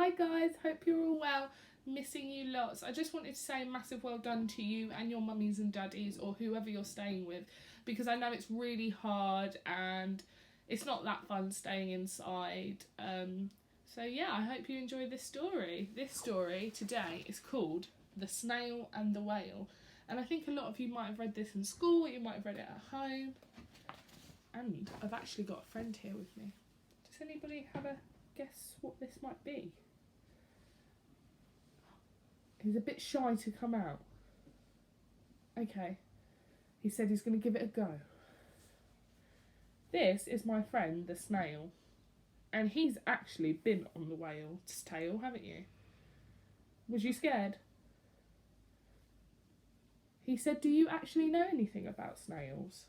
Hi guys, hope you're all well. Missing you lots. I just wanted to say a massive well done to you and your mummies and daddies or whoever you're staying with, because I know it's really hard and it's not that fun staying inside. So yeah, I hope you enjoy this story. This story today is called The Snail and the Whale. And I think a lot of you might have read this in school, you might have read it at home. And I've actually got a friend here with me. Does anybody have a guess what this might be? He's a bit shy to come out. Okay. He said he's going to give it a go. This is my friend, the snail. And he's actually been on the whale's tail, haven't you? Was you scared? He said, do you actually know anything about snails?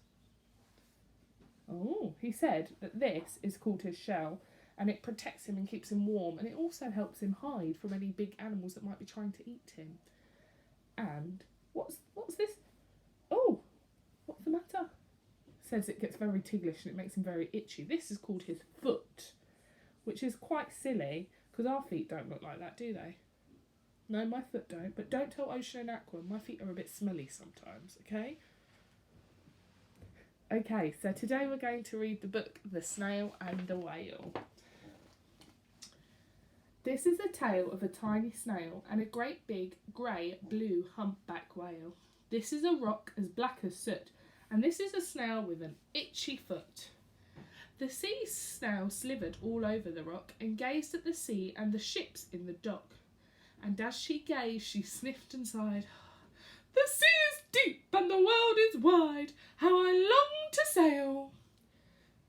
Oh, he said that this is called his shell and it protects him and keeps him warm, and it also helps him hide from any big animals that might be trying to eat him. And what's this? Oh, what's the matter? Says it gets very ticklish and it makes him very itchy. This is called his foot, which is quite silly because our feet don't look like that, do they? No, my foot don't. But don't tell Ocean and Aqua, my feet are a bit smelly sometimes, okay? Okay, so today we're going to read the book The Snail and the Whale. This is a tale of a tiny snail and a great big grey blue humpback whale. This is a rock as black as soot, and this is a snail with an itchy foot. The sea snail slithered all over the rock and gazed at the sea and the ships in the dock. And as she gazed, she sniffed and sighed. The sea is deep and the world is wide. How I long to sail,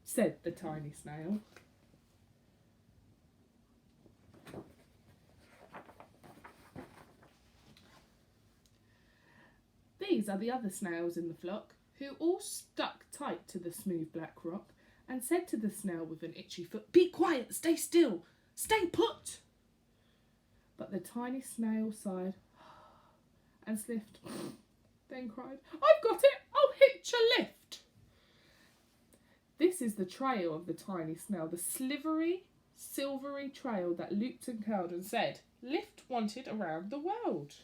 said the tiny snail. These are the other snails in the flock, who all stuck tight to the smooth black rock and said to the snail with an itchy foot, "Be quiet, stay still, stay put." But the tiny snail sighed and sniffed, then cried, "I've got it, I'll hitch a lift." This is the trail of the tiny snail, the slivery, silvery trail that looped and curled and said, "Lift wanted around the world."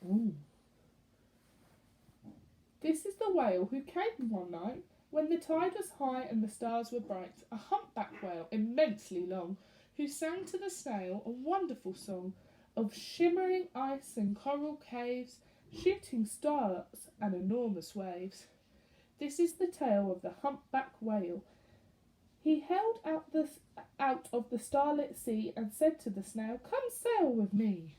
Ooh. This is the whale who came one night when the tide was high and the stars were bright, a humpback whale immensely long, who sang to the snail a wonderful song of shimmering ice and coral caves, shooting stars and enormous waves. This is the tale of the humpback whale. He held out of the starlit sea and said to the snail, "Come sail with me."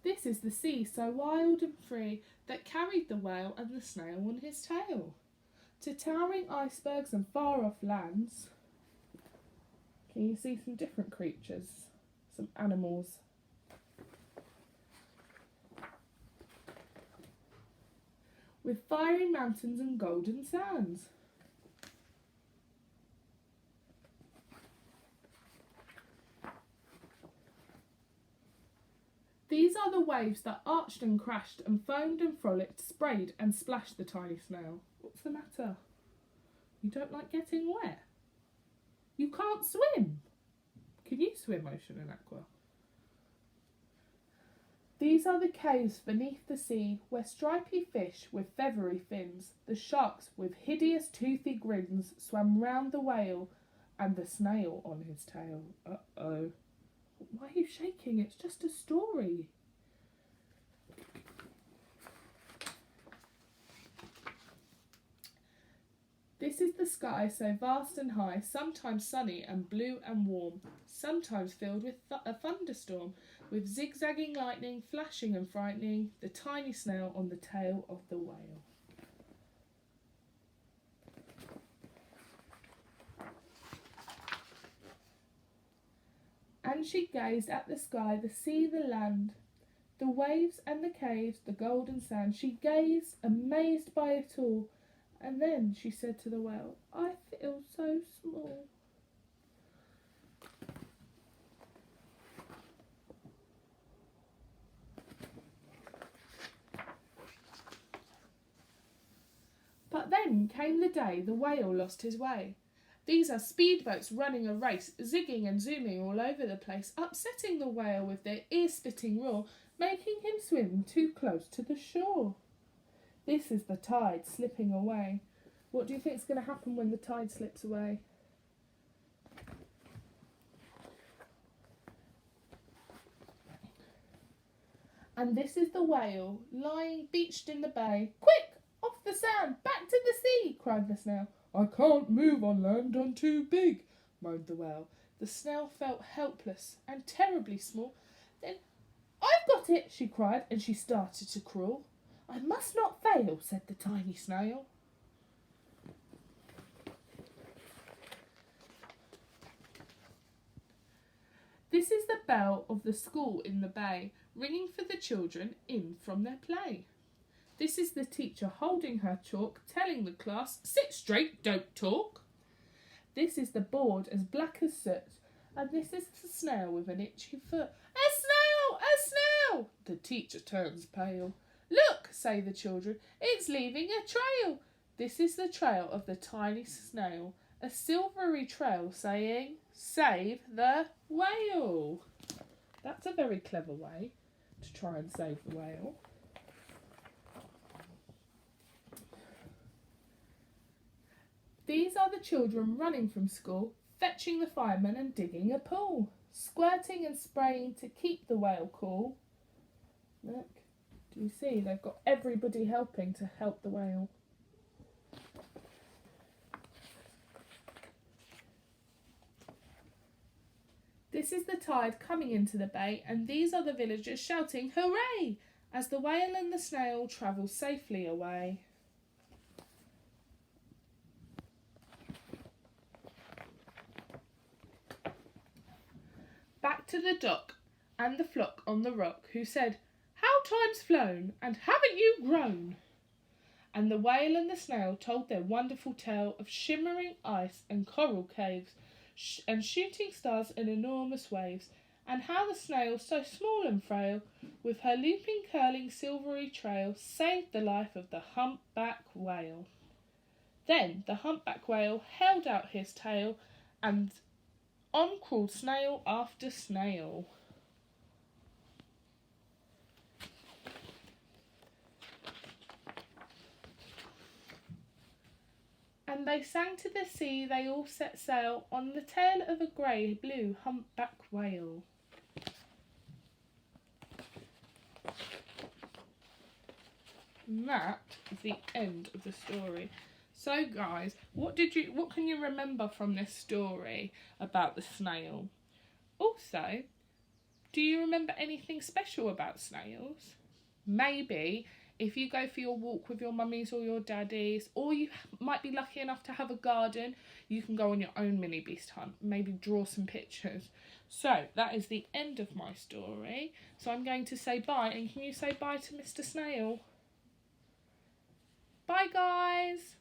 This is the sea so wild and free that carried the whale and the snail on his tail to towering icebergs and far off lands. Can you see some different creatures, some animals? With fiery mountains and golden sands. These are the waves that arched and crashed and foamed and frolicked, sprayed and splashed the tiny snail. What's the matter? You don't like getting wet? You can't swim. Can you swim, Ocean and Aqua? These are the caves beneath the sea, where stripy fish with feathery fins, the sharks with hideous toothy grins swam round the whale and the snail on his tail. Uh-oh. Why are you shaking? It's just a story. This is the sky so vast and high, sometimes sunny and blue and warm, sometimes filled with a thunderstorm, with zigzagging lightning, flashing and frightening the tiny snail on the tail of the whale. And she gazed at the sky, the sea, the land, the waves and the caves, the golden sand. She gazed, amazed by it all, and then she said to the whale, "I feel so small." Then came the day the whale lost his way. These are speedboats running a race, zigging and zooming all over the place, upsetting the whale with their ear-splitting roar, making him swim too close to the shore. This is the tide slipping away. What do you think is going to happen when the tide slips away? And this is the whale, lying beached in the bay. Quick! Off the sand! Back to the sea! Cried the snail. I can't move on land, I'm too big, moaned the whale. The snail felt helpless and terribly small. Then, I've got it, she cried, and she started to crawl. I must not fail, said the tiny snail. This is the bell of the school in the bay, ringing for the children in from their play. This is the teacher holding her chalk, telling the class, sit straight, don't talk. This is the board as black as soot, and this is the snail with an itchy foot. A snail! A snail! The teacher turns pale. Look, say the children, it's leaving a trail. This is the trail of the tiny snail, a silvery trail saying, save the whale. That's a very clever way to try and save the whale. These are the children running from school, fetching the firemen and digging a pool, squirting and spraying to keep the whale cool. Look, do you see? They've got everybody helping to help the whale. This is the tide coming into the bay, and these are the villagers shouting, hooray, as the whale and the snail travel safely away. Back to the dock, and the flock on the rock, who said, how time's flown, and haven't you grown? And the whale and the snail told their wonderful tale of shimmering ice and coral caves, and shooting stars and enormous waves, and how the snail, so small and frail, with her looping, curling, silvery trail, saved the life of the humpback whale. Then the humpback whale held out his tail, and on crawled snail after snail. And they sang to the sea, they all set sail, on the tail of a grey-blue humpback whale. And that is the end of the story. So guys, what can you remember from this story about the snail? Also, do you remember anything special about snails? Maybe if you go for your walk with your mummies or your daddies, or you might be lucky enough to have a garden, you can go on your own mini beast hunt, maybe draw some pictures. So that is the end of my story. So I'm going to say bye, and can you say bye to Mr. Snail? Bye guys!